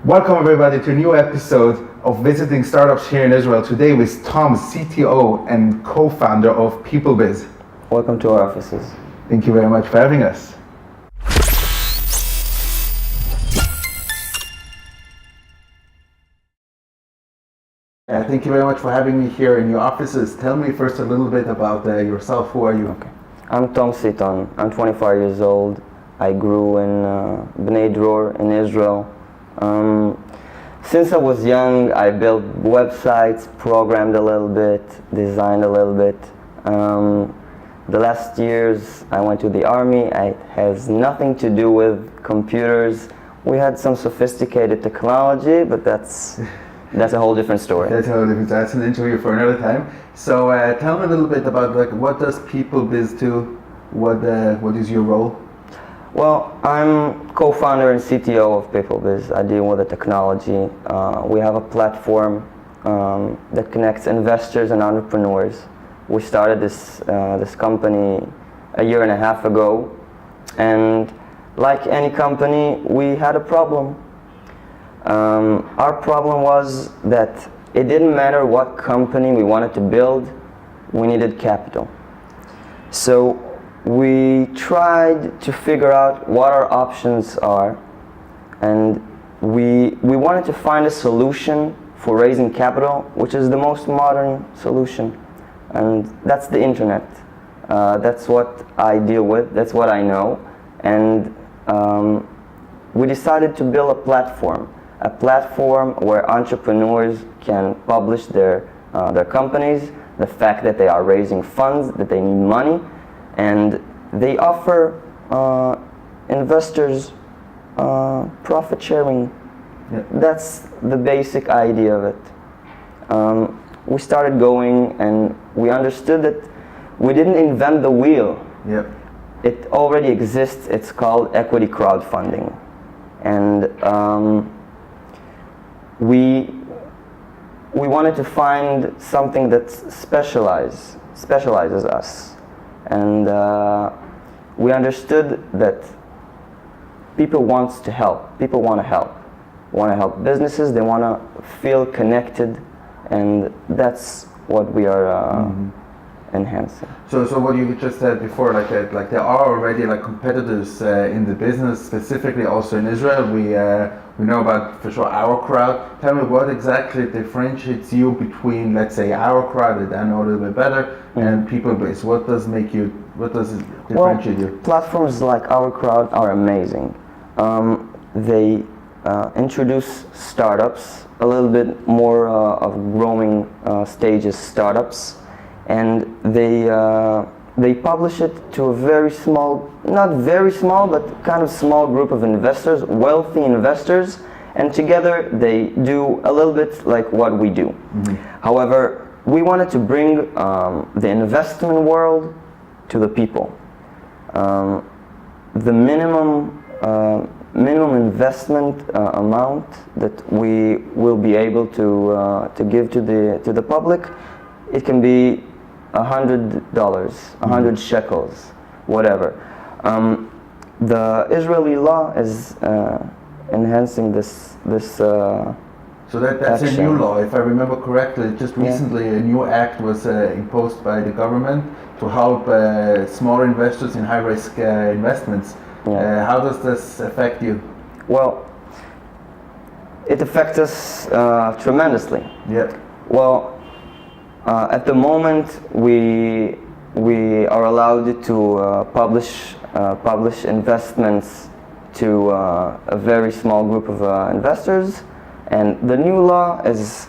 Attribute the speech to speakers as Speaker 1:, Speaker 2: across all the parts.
Speaker 1: Welcome everybody to a new episode of Visiting Startups here in Israel. Today with Tom, CTO and co-founder of Piplbiz.
Speaker 2: Welcome to our offices.
Speaker 1: Thank you very much for having us. Thank you very much for having me here in your offices. Tell me first a little bit about yourself. Who are you?
Speaker 2: Okay. I'm Tom Sitton. I'm 25 years old. I grew in Bnei Dror in Israel. Since I was young, I built websites, programmed a little bit, designed a little bit. The last years I went to the army. It has nothing to do with computers. We had some sophisticated technology, but that's a whole different story.
Speaker 1: That's an interview for another time. So tell me a little bit about what does Piplbiz do? What is your role?
Speaker 2: Well, I'm co-founder and CTO of Piplbiz. I deal with the technology. We have a platform that connects investors and entrepreneurs. We started this company a year and a half ago, and like any company, we had a problem. Our problem was that it didn't matter what company we wanted to build, we needed capital. So we tried to figure out what our options are, and we wanted to find a solution for raising capital, which is the most modern solution, and that's the internet. That's what I deal with, that's what I know, and we decided to build a platform where entrepreneurs can publish their companies, the fact that they are raising funds, that they need money, and they offer investors profit sharing.
Speaker 1: Yeah.
Speaker 2: That's the basic idea of it. We started going, and we understood that we didn't invent the wheel.
Speaker 1: Yep.
Speaker 2: It already exists. It's called equity crowdfunding, and we wanted to find something that specializes us. And we understood that people want to help. People want to help businesses. They want to feel connected, and that's what we are enhancing.
Speaker 1: So what you just said before, like there are already competitors in the business, specifically also in Israel. We know about, for sure, Our Crowd. Tell me what exactly differentiates you between, let's say, Our Crowd, that I know a little bit better, and Piplbiz. What does it differentiate you?
Speaker 2: Platforms like Our Crowd are amazing. They introduce startups, a little bit more of growing stages startups, and they publish it to a very small, not very small, but kind of small group of investors, wealthy investors, and together they do a little bit like what we do. Mm-hmm. However, we wanted to bring the investment world to the people. The minimum investment amount that we will be able to give to the public, it can be $100, 100 shekels, whatever. The Israeli law is enhancing this.
Speaker 1: So that's
Speaker 2: action.
Speaker 1: a new law, if I remember correctly. Just recently, a new act was imposed by the government to help small investors in high-risk investments.
Speaker 2: Yeah.
Speaker 1: How does this affect you?
Speaker 2: Well, it affects us tremendously.
Speaker 1: Yeah.
Speaker 2: Well, at the moment, we are allowed to publish investments to a very small group of investors, and the new law is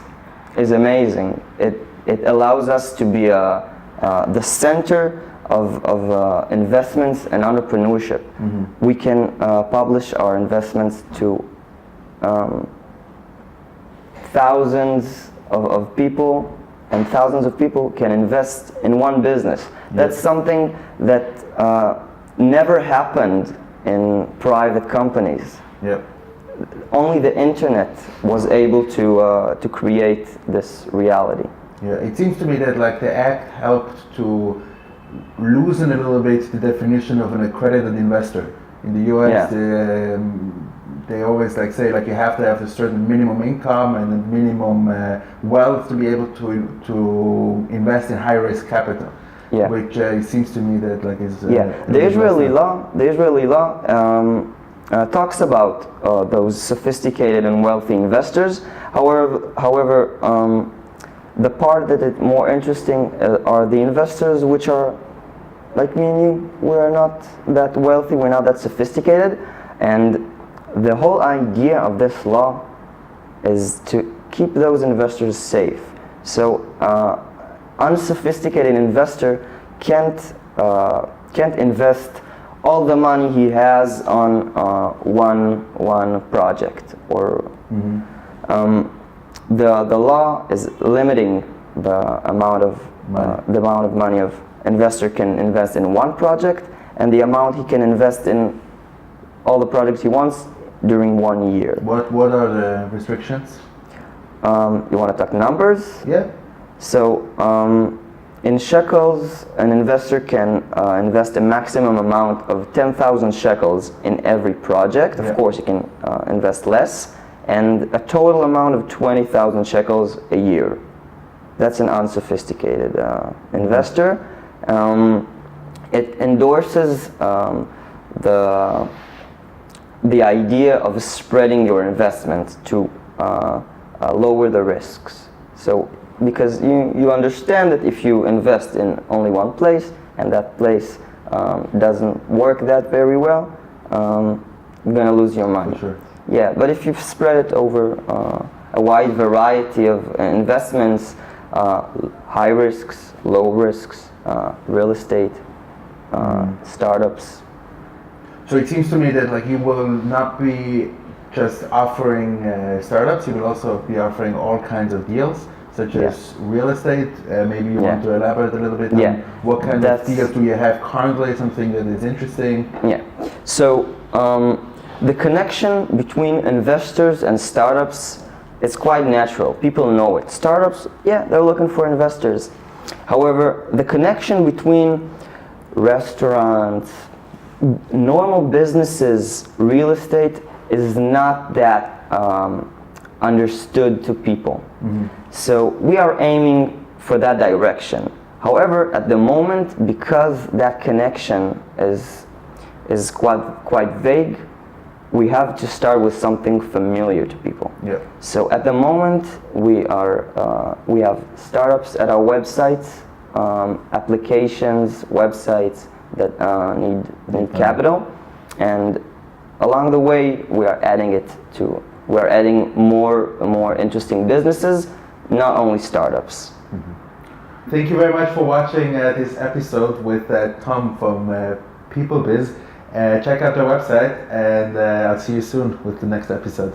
Speaker 2: amazing. It allows us to be the center of investments and entrepreneurship. Mm-hmm. We can publish our investments to thousands of people, and thousands of people can invest in one business. Yes. That's something that never happened in private companies.
Speaker 1: Yep.
Speaker 2: Only the internet was able to create this reality.
Speaker 1: Yeah, it seems to me that the act helped to loosen a little bit the definition of an accredited investor. In the US, they always like say like you have to have a certain minimum income and a minimum wealth to be able to invest in high risk capital.
Speaker 2: Yeah.
Speaker 1: Which it seems to me that like is
Speaker 2: the Israeli law talks about those sophisticated and wealthy investors. However, the part that is more interesting are the investors which are like me and you. We're not that wealthy, we're not that sophisticated, and the whole idea of this law is to keep those investors safe. So unsophisticated investor can't invest all the money he has on one project, or the law is limiting the amount of money of investor can invest in one project and the amount he can invest in all the projects he wants during 1 year.
Speaker 1: What are the restrictions?
Speaker 2: You want to talk numbers?
Speaker 1: Yeah.
Speaker 2: So in shekels, an investor can invest a maximum amount of 10,000 shekels in every project. Of course, you can invest less, and a total amount of 20,000 shekels a year. That's an unsophisticated investor. It endorses the idea of spreading your investment to lower the risks. So because you understand that if you invest in only one place and that place doesn't work that very well, you're gonna lose your money.
Speaker 1: For sure.
Speaker 2: Yeah, but if you spread it over a wide variety of investments, high risks, low risks, real estate, startups.
Speaker 1: So it seems to me that like you will not be just offering startups, you will also be offering all kinds of deals, such as real estate. Maybe you want to elaborate a little bit on what kind of deals do you have currently, something that is interesting?
Speaker 2: Yeah, so the connection between investors and startups is quite natural. People know it. Startups, they're looking for investors. However, the connection between restaurants, normal businesses, real estate is not that understood to people. So we are aiming for that direction. However, at the moment, because that connection is quite vague, we have to start with something familiar to people.
Speaker 1: Yeah.
Speaker 2: So at the moment, we have startups at our websites, applications, websites that need capital, and along the way we're adding more interesting businesses, not only startups.
Speaker 1: Thank you very much for watching this episode with Tom from Piplbiz. Check out their website, and I'll see you soon with the next episode.